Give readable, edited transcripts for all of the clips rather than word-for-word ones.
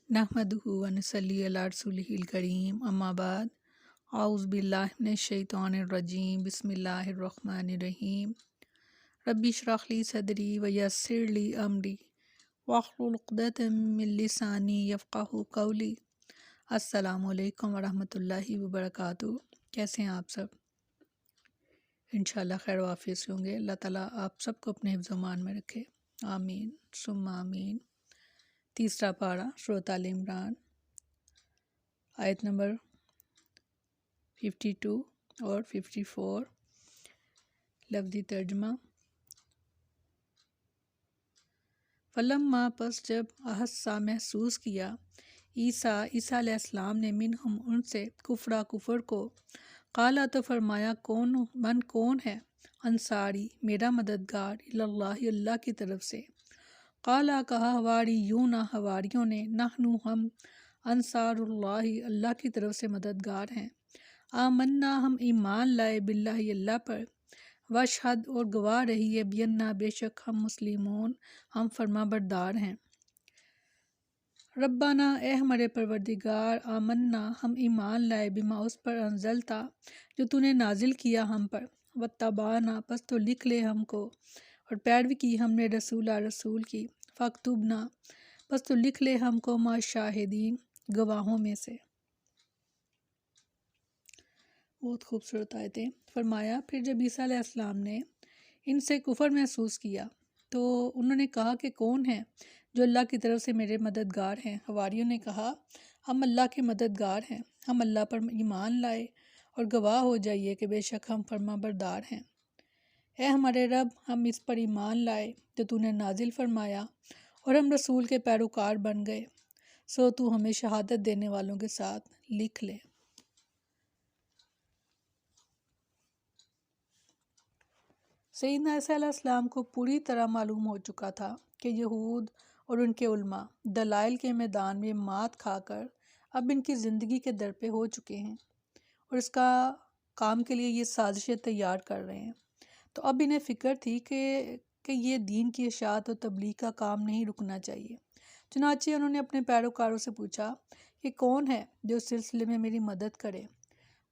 नहमदुहु व नसल्ली अला रसूलिहिल करीम अम्मा बाद औज़ु बिल्लाहि मिनश शैतानिर रजीम बिस्मिल्लाहिर रहमानिर रहीम रब्बि इश्रह ली सदरी व यस्सिर ली अमरी वहलुल उक़दतम मिन लिसानी यफ़क़हू क़ौली। अस्सलामु अलैकुम व रहमतुल्लाहि व बरकातुहू। कैसे हैं आप सब? इंशाअल्लाह खैर वाफ़ियत से होंगे। अल्लाह ताला आप सबको अपने हिफ्ज़ व अमान में रखे, आमीन सुम्मा आमीन। तीसरा पारा सूरत आल इमरान, आयत नंबर 52 और 54। लफ्ज़ी तर्जमा। फलम्मा पस जब अहस्सा महसूस किया ईसा अलैहिस्सलाम ने मिनहुम उनसे कुफरा कुफर को, काला तो फरमाया कौन है अंसारी मेरा मददगार इल्लल्लाह अल्लाह की तरफ से। काला कहा हवारियूना हवारियों ने नहनु हम अंसारुल्लाह अल्लाह की तरफ से मददगार हैं। आमन्ना हम ईमान लाए बिल्लाहि अल्लाह पर, वशहद और गवाह रही है बियन्ना बेशक हम मुस्लिमून हम फर्माबरदार हैं। रब्बाना ए हमारे परवरदिगार, आमन्ना हम ईमान लाए बिमा उस पर अंजलता जो तूने नाजिल किया हम पर, वत्तबाना बस तो लिख ले हमको, और पैरवी की हमने रसूल की, फ़क्तुबना बस तो लिख ले हमको मा शाहिदीन गवाहों में से। बहुत खूबसूरत आयतें। फरमाया फिर जब ईसा अलैहिस्सलाम ने इनसे कुफर महसूस किया तो उन्होंने कहा कि कौन है जो अल्लाह की तरफ से मेरे मददगार हैं। हवारियों ने कहा हम अल्लाह के मददगार हैं, हम अल्लाह पर ईमान लाए और गवाह हो जाइए कि बेशक हम फरमाबरदार हैं। ऐ हमारे रब, हम इस पर ईमान लाए जो तूने नाजिल फरमाया और हम रसूल के पैरोकार बन गए, सो तू हमें शहादत देने वालों के साथ लिख ले। सैयदना ईसा अलैहिस्सलाम को पूरी तरह मालूम हो चुका था कि यहूद और उनके उल्मा दलाइल के मैदान में मात खाकर अब इनकी ज़िंदगी के दर पे हो चुके हैं और इसका काम के लिए ये साजिशें तैयार कर रहे हैं। तो अब इन्हें फ़िक्र थी कि ये दीन की इशाअत और तबलीग का काम नहीं रुकना चाहिए। चुनांचे उन्होंने अपने पैरोकारों से पूछा कि कौन है जो इस सिलसिले में मेरी मदद करे।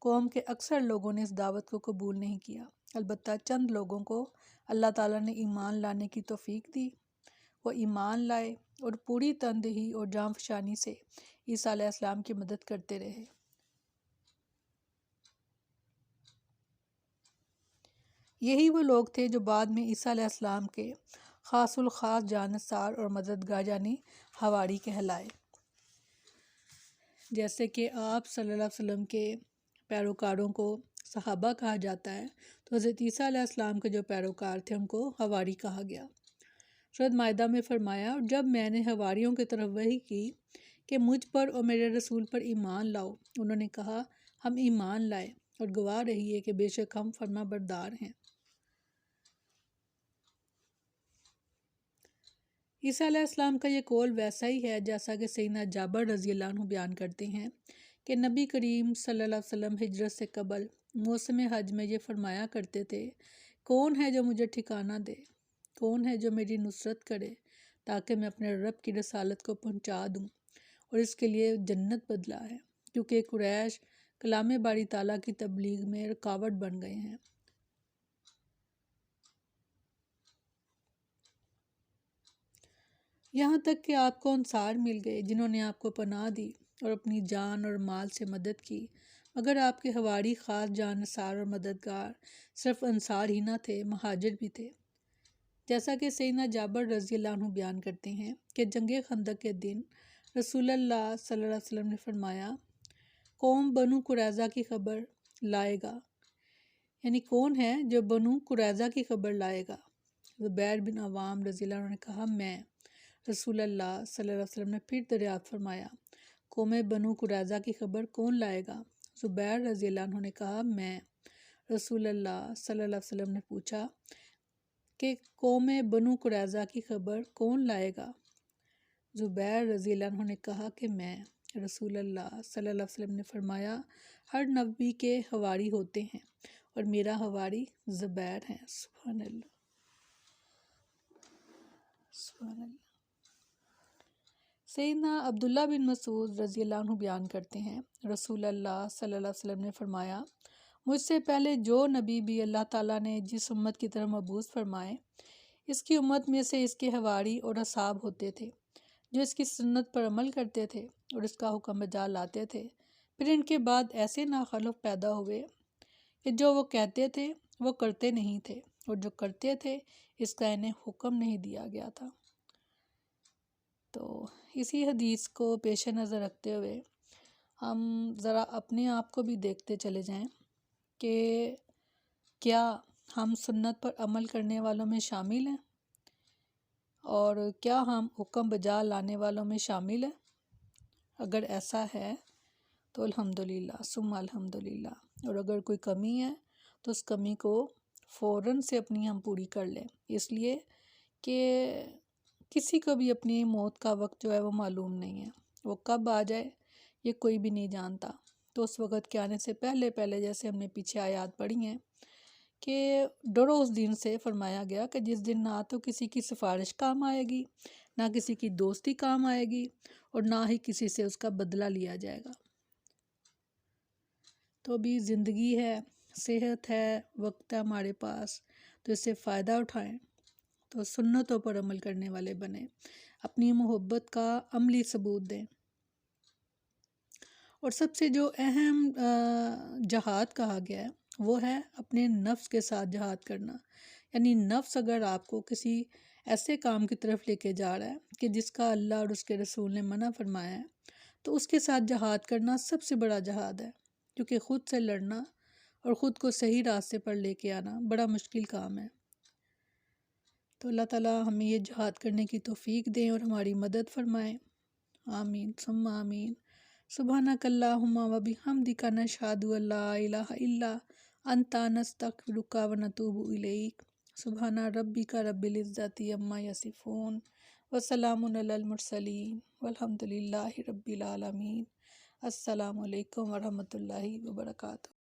कौम के अक्सर लोगों ने इस दावत को कबूल नहीं किया, अलबत्ता चंद लोगों को अल्लाह ताला ने ईमान लाने की तौफीक दी। वो ईमान लाए और पूरी तनदेही और जांफशानी से ईसा अलैहिस्सलाम की मदद करते रहे। यही वो लोग थे जो बाद में ईसा अलैहिस्सलाम के खासुल खास जानसार और मददगार यानी हवारी कहलाए। जैसे कि आप सल्लल्लाहु अलैहि वसल्लम के पैरोकारों को सहाबा कहा जाता है, तो हज़रत ईसा अलैहिस्सलाम के जो पैरोकार थे उनको हवारी कहा गया। सूरत माइदा में फरमाया, और जब मैंने हवारियों की तरफ वही की कि मुझ पर और मेरे रसूल पर ईमान लाओ, उन्होंने कहा हम ईमान लाए और गवाह रही है कि बेशक हम फरमाबरदार हैं। ईसा अलैहिस्सलाम का ये कौल वैसा ही है जैसा कि सैयदना जाबर रज़ी अल्लाह अन्हु बयान करते हैं कि नबी करीम सल्लल्लाहु अलैहि वसल्लम हिजरत से कबल मौसम हज में ये फरमाया करते थे, कौन है जो मुझे ठिकाना दे, कौन है जो मेरी नुसरत करे, ताकि मैं अपने रब की रसालत को पहुँचा दूँ, और इसके लिए जन्नत बदला है, क्योंकि कुरैश कलाम बारी ताला की तबलीग में रुकावट बन गए हैं। यहाँ तक कि आपको अंसार मिल गए जिन्होंने आपको पनाह दी और अपनी जान और माल से मदद की, मगर आपके हवारी ख़ास जान अंसार और मददगार सिर्फ अंसार ही ना थे, महाजिर भी थे। जैसा कि सैयदना जाबर रज़ी अल्लाह अन्हु बयान करते हैं कि जंगे खंदक के दिन रसूलुल्लाह सल्लल्लाहु अलैहि वसल्लम ने फरमाया, कौम बनु कुरैज़ा की खबर लाएगा, यानी कौन है जो बनु कुरैज़ा की खबर लाएगा। ज़ुबैर बिन अवाम रज़ी अल्लाह अन्हु ने कहा मैं। रसूलुल्लाह सल्लल्लाहु अलैहि वसल्लम ने फिर दरियाफ्त फरमाया, कौम बनु कुरैज़ा की खबर कौन लाएगा। ज़ुबैर रज़ी अल्लाह अन्हु ने कहा मैं। रसूलुल्लाह सल्लल्लाहु अलैहि वसल्लम ने पूछा कि कौम बनु कुरैज़ा की खबर कौन लाएगा। ज़ुबैर रज़ी अल्लाह अन्हु ने कहा कि मैं। रसूलुल्लाह सल्लल्लाहु अलैहि वसल्लम ने फरमाया, हर नबी के हवारी होते हैं और मेरा हवारी ज़ुबैर है। सुभान अल्लाह, सुभान अल्लाह। سیدنا عبداللہ بن مسعود رضی اللہ عنہ بیان کرتے ہیں، رسول اللہ صلی اللہ علیہ وسلم نے فرمایا، مجھ سے پہلے جو نبی بھی اللہ تعالیٰ نے جس امت کی طرف مبعوث فرمائے، اس کی امت میں سے اس کے حواری اور اصحاب ہوتے تھے جو اس کی سنت پر عمل کرتے تھے اور اس کا حکم بجا لاتے تھے۔ پھر ان کے بعد ایسے ناخلف پیدا ہوئے کہ جو وہ کہتے تھے وہ کرتے نہیں تھے، اور جو کرتے تھے اس کا انہیں حکم نہیں دیا گیا تھا۔ تو اسی حدیث کو پیش نظر رکھتے ہوئے ہم ذرا اپنے آپ کو بھی دیکھتے چلے جائیں کہ کیا ہم سنت پر عمل کرنے والوں میں شامل ہیں، اور کیا ہم حکم بجا لانے والوں میں شامل ہیں؟ اگر ایسا ہے تو الحمدللہ ثم الحمدللہ، اور اگر کوئی کمی ہے تو اس کمی کو فوراً سے اپنی ہم پوری کر لیں، اس لیے کہ کسی کو بھی اپنی موت کا وقت جو ہے وہ معلوم نہیں ہے، وہ کب آ جائے یہ کوئی بھی نہیں جانتا۔ تو اس وقت کے آنے سے پہلے جیسے ہم نے پیچھے آیات پڑھی ہیں کہ ڈرو اس دن سے، فرمایا گیا کہ جس دن نہ تو کسی کی سفارش کام آئے گی، نہ کسی کی دوستی کام آئے گی، اور نہ ہی کسی سے اس کا بدلہ لیا جائے گا۔ تو ابھی زندگی ہے، صحت ہے، وقت ہے ہمارے پاس، تو اس سے فائدہ اٹھائیں، تو سنتوں پر عمل کرنے والے بنیں، اپنی محبت کا عملی ثبوت دیں۔ اور سب سے جو اہم جہاد کہا گیا ہے وہ ہے اپنے نفس کے ساتھ جہاد کرنا، یعنی نفس اگر آپ کو کسی ایسے کام کی طرف لے کے جا رہا ہے کہ جس کا اللہ اور اس کے رسول نے منع فرمایا ہے، تو اس کے ساتھ جہاد کرنا سب سے بڑا جہاد ہے، کیونکہ خود سے لڑنا اور خود کو صحیح راستے پر لے کے آنا بڑا مشکل کام ہے۔ تو اللہ تعالیٰ ہمیں یہ جہاد کرنے کی توفیق دیں اور ہماری مدد فرمائیں، آمین ثم آمین۔ سبحانک اللہم و بحمدک نشہد ان لا الہ الا انت نستغفرک و نتوب الیک۔ سبحان ربک رب العزت عما یصفون وسلام علی المرسلین والحمد للہ رب العالمین۔ السلام علیکم ورحمۃ اللہ وبرکاتہ۔